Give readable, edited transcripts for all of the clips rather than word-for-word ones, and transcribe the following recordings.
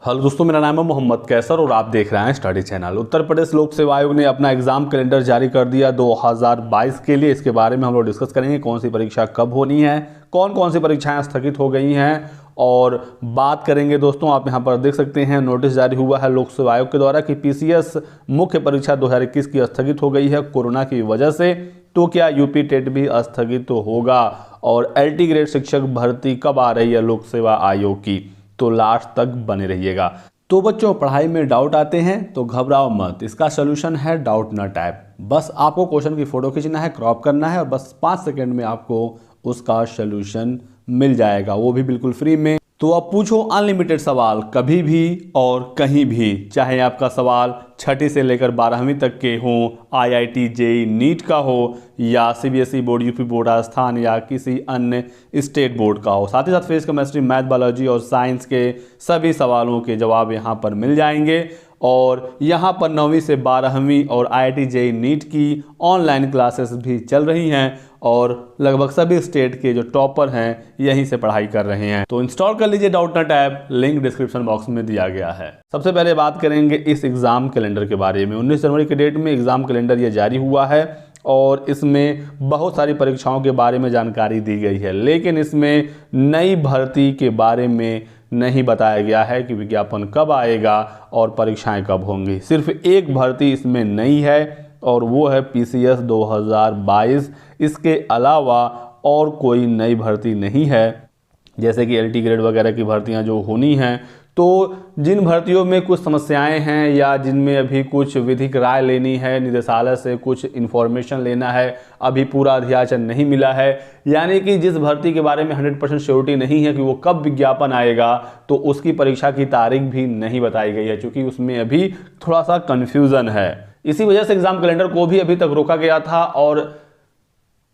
Hello दोस्तों, मेरा नाम है मोहम्मद कैसर और आप देख रहे हैं स्टडी चैनल। उत्तर प्रदेश लोक सेवा आयोग ने अपना एग्जाम कैलेंडर जारी कर दिया 2022 के लिए। इसके बारे में हम लोग डिस्कस करेंगे कौन सी परीक्षा कब होनी है, कौन कौन सी परीक्षाएं स्थगित हो गई हैं और बात करेंगे। दोस्तों आप यहां पर देख सकते हैं नोटिस जारी हुआ है लोक सेवा आयोग के द्वारा कि पीसीएस मुख्य परीक्षा 2021 की स्थगित हो गई है कोरोना की वजह से। तो क्या यूपी टेट भी स्थगित तो होगा और एलटी ग्रेड शिक्षक भर्ती कब आ रही है लोक सेवा आयोग की, तो लास्ट तक बने रहिएगा। तो बच्चों, पढ़ाई में डाउट आते हैं तो घबराओ मत, इसका सोल्यूशन है डाउटनट ऐप। बस आपको क्वेश्चन की फोटो खींचना है, क्रॉप करना है और बस 5 सेकंड में आपको उसका सोल्यूशन मिल जाएगा, वो भी बिल्कुल फ्री में। तो अब पूछो अनलिमिटेड सवाल कभी भी और कहीं भी, चाहे आपका सवाल छठी से लेकर 12वीं तक के हों, आईआईटी जेईई नीट का हो या CBSE board, UP board Rajasthan या किसी अन्य स्टेट बोर्ड का हो। साथ ही साथ फिजिक्स, केमिस्ट्री, मैथ, बायोलॉजी और साइंस के सभी सवालों के जवाब यहाँ पर मिल जाएंगे। और यहाँ पर 9वीं से 12वीं और आईआईटी जेईई नीट की ऑनलाइन क्लासेस भी चल रही हैं और लगभग सभी स्टेट के जो टॉपर हैं यहीं से पढ़ाई कर रहे हैं। तो इंस्टॉल कर लीजिए Doubtnut app, link description box में दिया गया है। सबसे पहले बात करेंगे इस एग्जाम कैलेंडर के बारे में। 19 जनवरी के डेट में एग्जाम कैलेंडर ये जारी हुआ है और इसमें बहुत सारी परीक्षाओं के बारे में जानकारी दी गई है, लेकिन इसमें नई भर्ती के बारे में नहीं बताया गया है कि विज्ञापन कब आएगा और परीक्षाएं कब होंगी। सिर्फ एक भर्ती इसमें नई है और वो है पीसीएस 2022। इसके अलावा और कोई नई भर्ती नहीं है, जैसे कि एलटी ग्रेड वगैरह की भर्तियां जो होनी हैं। तो जिन भर्तियों में कुछ समस्याएं हैं या जिनमें अभी कुछ विधिक राय लेनी है, निदेशालय से कुछ इन्फॉर्मेशन लेना है, अभी पूरा अध्याचन नहीं मिला है, यानी कि जिस भर्ती के बारे में 100% श्योरिटी नहीं है कि वो कब विज्ञापन आएगा, तो उसकी परीक्षा की तारीख भी नहीं बताई गई है, क्योंकि उसमें अभी थोड़ा सा कन्फ्यूज़न है। इसी वजह से एग्जाम कैलेंडर को भी अभी तक रोका गया था और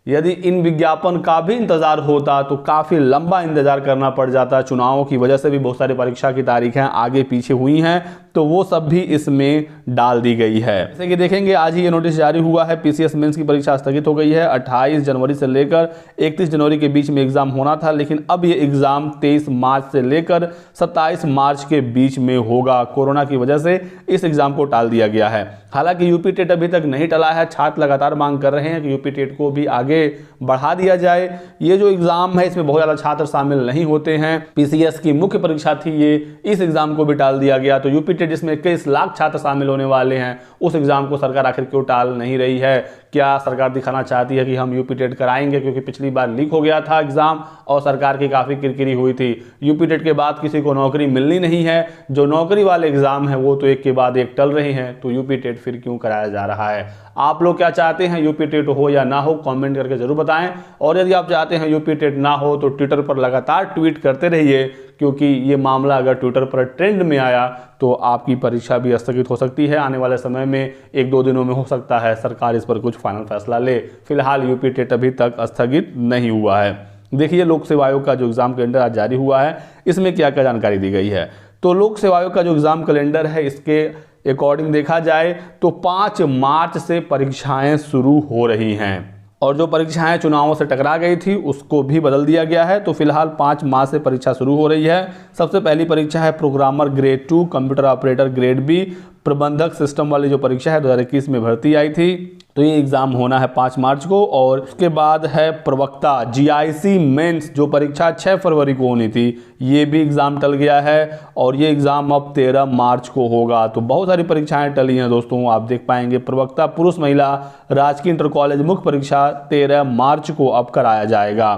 यदि इन विज्ञापन का भी इंतजार होता तो काफ़ी लंबा इंतजार करना पड़ जाता। चुनावों की वजह से भी बहुत सारी परीक्षा की तारीखें आगे पीछे हुई हैं, तो वो सब भी इसमें डाल दी गई है। जैसे कि देखेंगे आज ही ये नोटिस जारी हुआ है, पीसीएस मेंस की परीक्षा स्थगित हो गई है। 28 जनवरी से लेकर 31 जनवरी के बीच में एग्जाम होना था, लेकिन अब ये एग्जाम 23 मार्च से लेकर 27 मार्च के बीच में होगा। कोरोना की वजह से इस एग्जाम को टाल दिया गया है। हालांकि यूपी टेट अभी तक नहीं टला है, छात्र लगातार मांग कर रहे हैं कि यूपी टेट को भी आगे बढ़ा दिया जाए। ये जो एग्जाम है इसमें बहुत ज़्यादा छात्र शामिल नहीं होते हैं। पीसीएस की मुख्य परीक्षा थी ये, इस एग्जाम को भी टाल दिया गया। तो यूपी टेट जिसमें 21 लाख छात्र शामिल होने वाले हैं, उस एग्जाम को सरकार आखिर क्यों टाल नहीं रही है? क्या सरकार दिखाना चाहती है कि हम यूपी टेट कराएंगे? क्योंकि पिछली बार लीक हो गया था एग्जाम और सरकार की काफ़ी किरकिरी हुई थी। यूपी टेट के बाद किसी को नौकरी मिलनी नहीं है, जो नौकरी वाले एग्जाम है वो तो एक के बाद एक टल रहे हैं, तो यूपी टेट फिर क्यों कराया जा रहा है? आप लोग क्या चाहते हैं, यूपी टेट हो या ना हो, कमेंट करके जरूर बताएं। और यदि आप चाहते हैं यूपी टेट ना हो तो ट्विटर पर लगातार ट्वीट करते रहिए, क्योंकि ये मामला अगर ट्विटर पर ट्रेंड में आया तो आपकी परीक्षा भी स्थगित हो सकती है। आने वाले समय में 1-2 दिनों में हो सकता है सरकार इस पर कुछ फाइनल फैसला ले। फिलहाल यूपी टेट अभी तक स्थगित नहीं हुआ है। देखिए लोक सेवा आयोग का जो एग्जाम कैलेंडर आज जारी हुआ है, इसमें क्या क्या जानकारी दी गई है। तो लोक सेवा आयोग का जो एग्जाम कैलेंडर है, इसके अकॉर्डिंग देखा जाए तो 5 मार्च से परीक्षाएं शुरू हो रही हैं और जो परीक्षाएं चुनावों से टकरा गई थी उसको भी बदल दिया गया है। तो फिलहाल 5 मार्च से परीक्षा शुरू हो रही है। सबसे पहली परीक्षा है programmer grade 2, computer operator grade B, प्रबंधक सिस्टम वाली जो परीक्षा है 2021 में भर्ती आई थी, तो ये एग्जाम होना है 5 मार्च को। और उसके बाद है प्रवक्ता जीआईसी मेंस, जो परीक्षा 6 फरवरी को होनी थी, ये भी एग्जाम टल गया है और ये एग्जाम अब 13 मार्च को होगा। तो बहुत सारी परीक्षाएं टली हैं दोस्तों, आप देख पाएंगे। प्रवक्ता पुरुष महिला राजकीय इंटर कॉलेज मुख्य परीक्षा 13 मार्च को अब कराया जाएगा।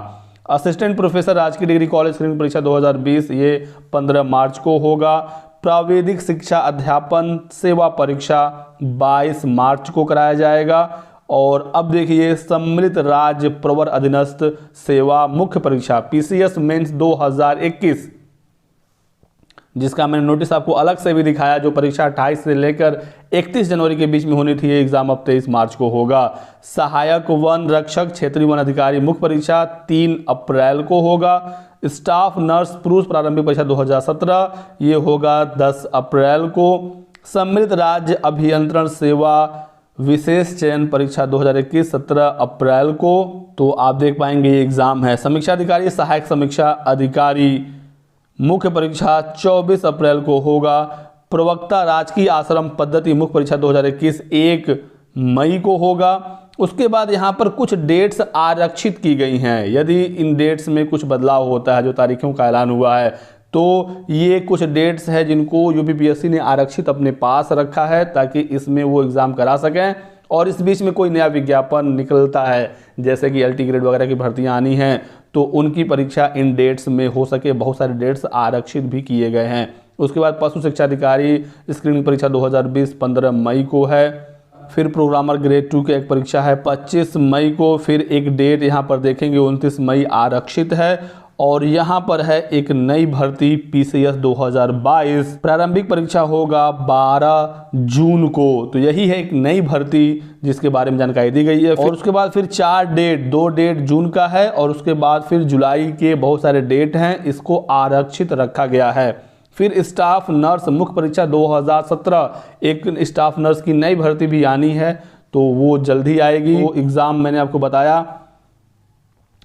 असिस्टेंट प्रोफेसर राजकीय डिग्री कॉलेज परीक्षा 2020 ये 15 मार्च को होगा। प्राविधिक शिक्षा अध्यापन सेवा परीक्षा 22 मार्च को कराया जाएगा। और अब देखिए सम्मिलित राज्य प्रवर अधीनस्थ सेवा मुख्य परीक्षा पीसीएस मेंस 2021, जिसका मैंने नोटिस आपको अलग से भी दिखाया, जो परीक्षा 28 से लेकर 31 जनवरी के बीच में होनी थी, ये एग्जाम अब 23 मार्च को होगा। सहायक वन रक्षक क्षेत्रीय वन अधिकारी मुख्य परीक्षा 3 अप्रैल को होगा। स्टाफ नर्स पुरुष प्रारंभिक परीक्षा 2017 ये होगा 10 अप्रैल को। सम्मिलित राज्य अभियंत्रण सेवा विशेष चयन परीक्षा 2021 17 अप्रैल को। तो आप देख पाएंगे ये एग्जाम है। समीक्षा अधिकारी सहायक समीक्षा अधिकारी मुख्य परीक्षा 24 अप्रैल को होगा। प्रवक्ता राजकीय आश्रम पद्धति मुख्य परीक्षा 2021 1 मई को होगा। उसके बाद यहाँ पर कुछ डेट्स आरक्षित की गई हैं। यदि इन डेट्स में कुछ बदलाव होता है, जो तारीखों का ऐलान हुआ है, तो ये कुछ डेट्स हैं जिनको यूपीपीएससी ने आरक्षित अपने पास रखा है ताकि इसमें वो एग्ज़ाम करा सकें। और इस बीच में कोई नया विज्ञापन निकलता है, जैसे कि LT ग्रेड वगैरह की भर्तियां आनी हैं, तो उनकी परीक्षा इन डेट्स में हो सके। बहुत सारे डेट्स आरक्षित भी किए गए हैं। उसके बाद पशु शिक्षा अधिकारी स्क्रीनिंग परीक्षा 2020 15 मई को है। फिर प्रोग्रामर ग्रेड 2 की एक परीक्षा है 25 मई को। फिर एक डेट यहाँ पर देखेंगे 29 मई आरक्षित है। और यहाँ पर है एक नई भर्ती PCS 2022, प्रारंभिक परीक्षा होगा 12 जून को। तो यही है एक नई भर्ती जिसके बारे में जानकारी दी गई है। और उसके बाद फिर 4 डेट, 2 डेट जून का है और उसके बाद फिर जुलाई के बहुत सारे डेट हैं, इसको आरक्षित रखा गया है। फिर स्टाफ नर्स मुख्य परीक्षा 2017, एक स्टाफ नर्स की नई भर्ती भी आनी है, तो वो जल्दी आएगी। वो एग्ज़ाम मैंने आपको बताया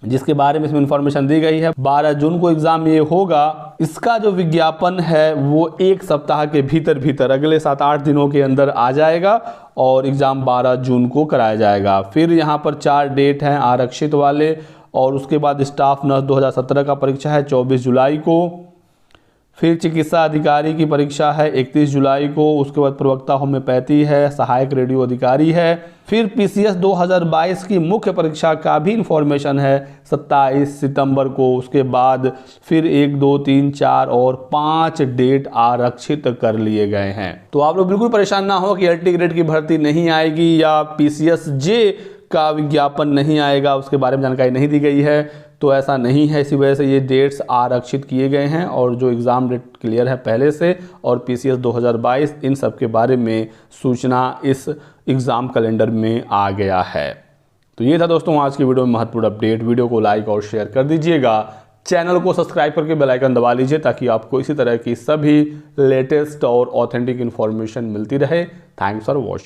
जिसके बारे में इसमें इंफॉर्मेशन दी गई है। 12 जून को एग्ज़ाम ये होगा। इसका जो विज्ञापन है वो 1 सप्ताह के भीतर अगले 7-8 दिनों के अंदर आ जाएगा और एग्ज़ाम 12 जून को कराया जाएगा। फिर यहाँ पर 4 डेट हैं आरक्षित वाले। और उसके बाद स्टाफ नर्स 2017 का परीक्षा है 24 जुलाई को। फिर चिकित्सा अधिकारी की परीक्षा है 31 जुलाई को। उसके बाद प्रवक्ता होम्योपैथी है, सहायक रेडियो अधिकारी है। फिर PCS 2022 की मुख्य परीक्षा का भी इंफॉर्मेशन है 27 सितंबर को। उसके बाद फिर 1, 2, 3, 4 और 5 डेट आरक्षित कर लिए गए हैं। तो आप लोग बिल्कुल परेशान ना हो कि LT ग्रेड की भर्ती नहीं आएगी या PCS J का विज्ञापन नहीं आएगा, उसके बारे में जानकारी नहीं दी गई है। तो ऐसा नहीं है, इसी वजह से ये डेट्स आरक्षित किए गए हैं। और जो एग्ज़ाम डेट क्लियर है पहले से और PCS 2022, इन सब के बारे में सूचना इस एग्ज़ाम कैलेंडर में आ गया है। तो ये था दोस्तों आज की वीडियो में महत्वपूर्ण अपडेट। वीडियो को लाइक और शेयर कर दीजिएगा। चैनल को सब्सक्राइब करके बेल आइकन दबा लीजिए ताकि आपको इसी तरह की सभी लेटेस्ट और ऑथेंटिक इन्फॉर्मेशन मिलती रहे। Thanks for watching.